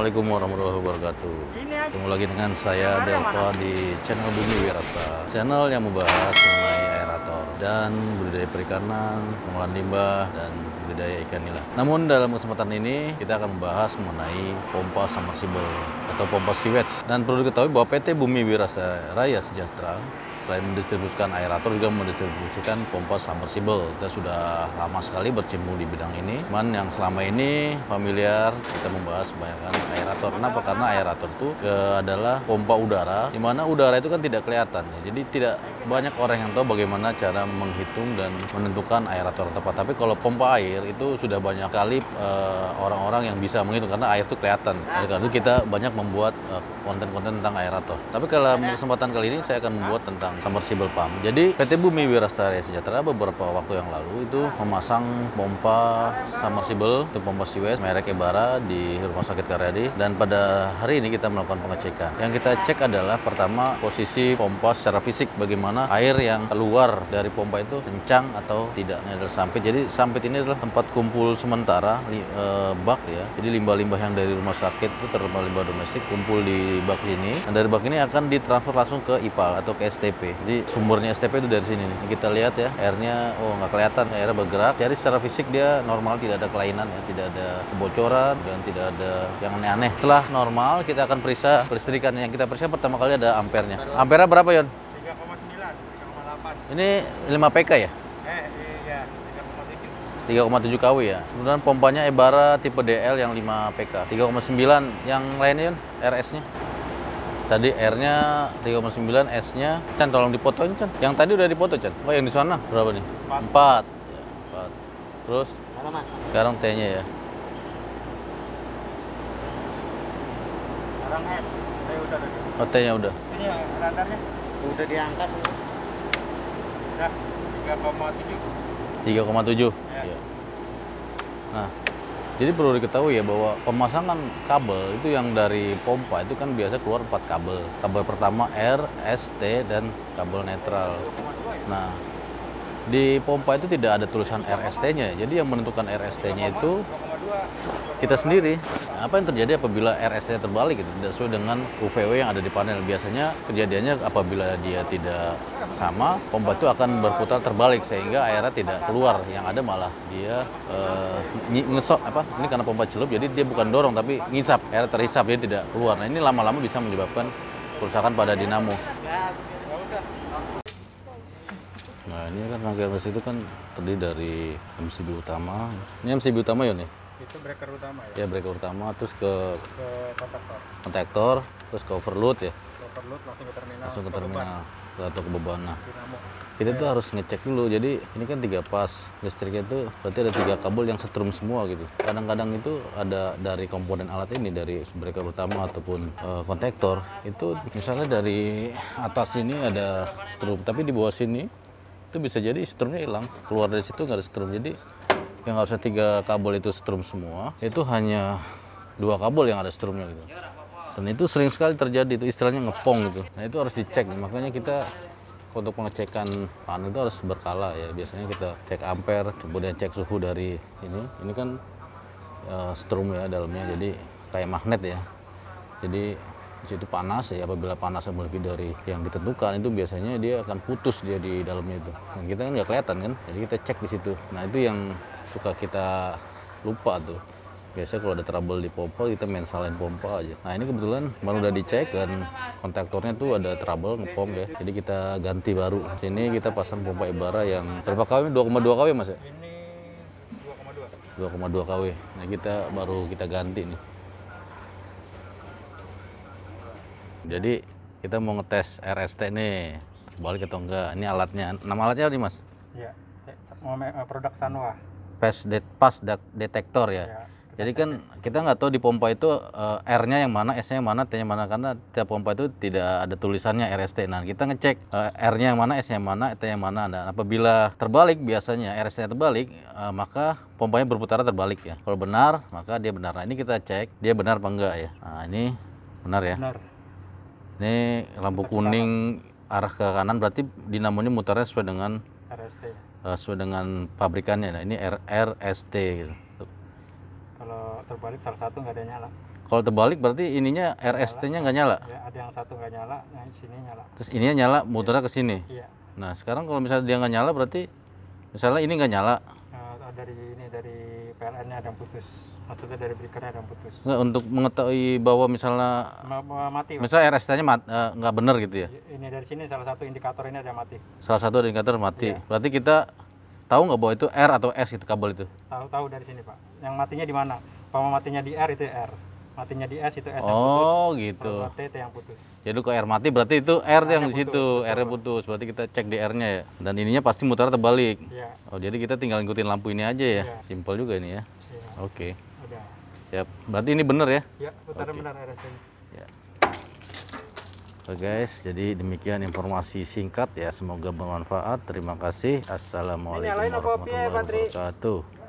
Assalamualaikum warahmatullahi wabarakatuh. Ketemu lagi dengan saya Delva di channel Bumi Wirasta, channel yang membahas mengenai aerator dan budidaya perikanan, pengolahan limbah, dan budidaya ikan nila. Namun dalam kesempatan ini kita akan membahas mengenai pompa submersible atau pompa sewage. Dan perlu diketahui bahwa PT Bumi Wirasta Raya Sejahtera selain mendistribusikan aerator juga mendistribusikan pompa submersible. Kita sudah lama sekali berkecimpung di bidang ini. Cuman yang selama ini familiar kita membahas kebanyakan aerator. Kenapa? Karena aerator itu adalah pompa udara, di mana udara itu kan tidak kelihatan. Jadi tidak banyak orang yang tahu bagaimana cara menghitung dan menentukan aerator tepat. Tapi kalau pompa air itu sudah banyak kali orang-orang yang bisa menghitung karena air itu kelihatan. Oleh karena itu kita banyak membuat konten-konten tentang aerator. Tapi kalau kesempatan kali ini saya akan membuat tentang submersible pump. Jadi PT Bumi Wirasta Raya Sejahtera beberapa waktu yang lalu itu memasang pompa submersible untuk pompa sewage merek Ebara di Rumah Sakit Karyadi, dan pada hari ini kita melakukan pengecekan. Yang kita cek adalah pertama posisi pompa secara fisik, bagaimana air yang keluar dari pompa itu kencang atau tidak. Ini adalah sampit. Jadi sampit ini adalah tempat kumpul sementara bak ya. Jadi limbah-limbah yang dari rumah sakit itu terutama limbah domestik kumpul di bak ini. Dan dari bak ini akan ditransfer langsung ke IPAL atau ke STP. Jadi sumbernya STP itu dari sini nih. Kita lihat ya, airnya nggak kelihatan, airnya bergerak. Jadi secara fisik dia normal, tidak ada kelainan ya, tidak ada kebocoran dan tidak ada yang aneh-aneh. Setelah normal kita akan periksa kelistrikan. Yang kita periksa pertama kali ada ampernya. Ampernya berapa, Yon? 3,9, 3,8. Ini 5 PK ya? Iya, 3,7. 3,7 kW ya. Kemudian pompanya Ebara tipe DL yang 5 PK. 3,9. Yang lainnya, Yon, RS-nya? Tadi R-nya 3,9, S-nya Chan tolong dipotoin, Chan. Yang tadi udah dipoto, Chan. Oh, yang di sana berapa nih? 4. Ya, 4. Terus sekarang T-nya ya. Sekarang F. Udah. Oh, T-nya udah. Ini radarnya udah diangkat. Udah 3,7. 3,7. Ya. Ya. Nah, jadi perlu diketahui ya bahwa pemasangan kabel itu yang dari pompa itu kan biasa keluar 4 kabel. Kabel pertama R, S, T, dan kabel netral. Nah, di pompa itu tidak ada tulisan RST-nya. Jadi yang menentukan RST-nya itu kita sendiri. Apa yang terjadi apabila RST terbalik gitu, tidak sesuai dengan UVW yang ada di panel? Biasanya kejadiannya apabila dia tidak sama, pompa itu akan berputar terbalik sehingga airnya tidak keluar. Yang ada malah dia ngesok ini karena pompa celup, jadi dia bukan dorong tapi ngisap, air terhisap, jadi tidak keluar. Nah, ini lama-lama bisa menyebabkan kerusakan pada dinamo. Nah, ini kan rangkaian mesin itu kan terdiri dari MCB utama. Ini MCB utama ya nih? Itu breaker utama ya. Ya, breaker utama, terus ke Kontaktor. kontaktor, terus ke overload ya. Overload langsung ke terminal. Langsung ke terminal atau ke beban. Nah, Dinamo. kita tuh harus ngecek dulu. Jadi ini kan 3 pas listriknya itu berarti ada 3 kabel yang setrum semua gitu. Kadang-kadang itu ada dari komponen alat ini, dari breaker utama ataupun kontaktor itu misalnya dari atas ini ada strum, tapi di bawah sini itu bisa jadi strumnya hilang, keluar dari situ nggak ada strum. Jadi yang harusnya 3 kabel itu strum semua, itu hanya 2 kabel yang ada strumnya gitu. Dan itu sering sekali terjadi, itu istilahnya ngepong gitu. Nah, itu harus dicek. Makanya kita untuk pengecekan panel itu harus berkala ya. Biasanya kita cek ampere, kemudian cek suhu dari ini. Ini kan strum ya dalamnya, jadi kayak magnet ya. Jadi di situ panas ya, apabila panasnya melebihi dari yang ditentukan itu biasanya dia akan putus dia di dalamnya itu. Dan kita kan nggak kelihatan kan, jadi kita cek di situ. Nah, itu yang suka kita lupa tuh. Biasanya kalau ada trouble di pompa kita main salahin pompa aja. Nah, ini kebetulan baru udah dicek dan kontaktornya tuh ada trouble ngepom ya. Jadi kita ganti baru. Sini kita pasang pompa Ebara yang berapa kW? 2,2 kW Mas ya? Ini 2,2. 2,2 kW. Nah, kita ganti nih. Jadi kita mau ngetes RST nih, terbalik atau enggak. Ini alatnya, nama alatnya apa nih Mas? Iya, produk Sanwa. Pas detektor ya. Ya. Jadi kan kita nggak tahu di pompa itu R-nya yang mana, S-nya yang mana, T-nya mana, karena tiap pompa itu tidak ada tulisannya RST. Nah, kita ngecek R-nya yang mana, S-nya yang mana, T-nya yang mana. Dan apabila terbalik, biasanya RST-nya terbalik, maka pompanya berputar terbalik ya. Kalau benar, maka dia benar. Nah, ini kita cek dia benar apa enggak ya. Nah, ini benar ya. Benar. Ini lampu kuning arah ke kanan, berarti dinamonya mutarnya sesuai dengan pabrikannya. Nah, ini RST gitu. Kalau terbalik salah satu nggak ada nyala. Kalau terbalik berarti ininya RST-nya nggak nyala. Ya, ada yang satu nggak nyala, yang sini nyala. Terus ininya nyala, muternya ke sini. Iya. Nah, sekarang kalau misalnya dia nggak nyala berarti misalnya ini nggak nyala. Dari PLN-nya ada yang putus. Maksudnya dari breaker-nya ada yang putus. Nggak, untuk mengetahui bahwa misalnya Mati. Pak. misalnya RST-nya nggak benar gitu ya. Ini dari sini salah satu indikator ini ada yang mati. Salah satu indikator mati. Iya. Berarti kita tahu nggak bahwa itu R atau S gitu kabel itu? Tahu dari sini, Pak. Yang matinya di mana? Kalau matinya di R itu R. Matinya di S itu S yang putus. Oh, gitu. Kalau mati itu yang putus. Jadi kalau R mati berarti itu R yang di putus, situ, betul, R-nya putus. Berarti kita cek di R-nya ya. Dan ininya pasti muter terbalik. Iya. Oh, jadi kita tinggal ngikutin lampu ini aja ya. Iya. Simpel juga ini ya. Iya. Oke. Udah. Siap. Berarti ini bener ya? Ya, putaran Oke. benar RST-nya. Ya. Oke guys, jadi demikian informasi singkat ya. Semoga bermanfaat. Terima kasih. Assalamualaikum Nyalain apa, Pi, warahmatullahi Patri? wabarakatuh.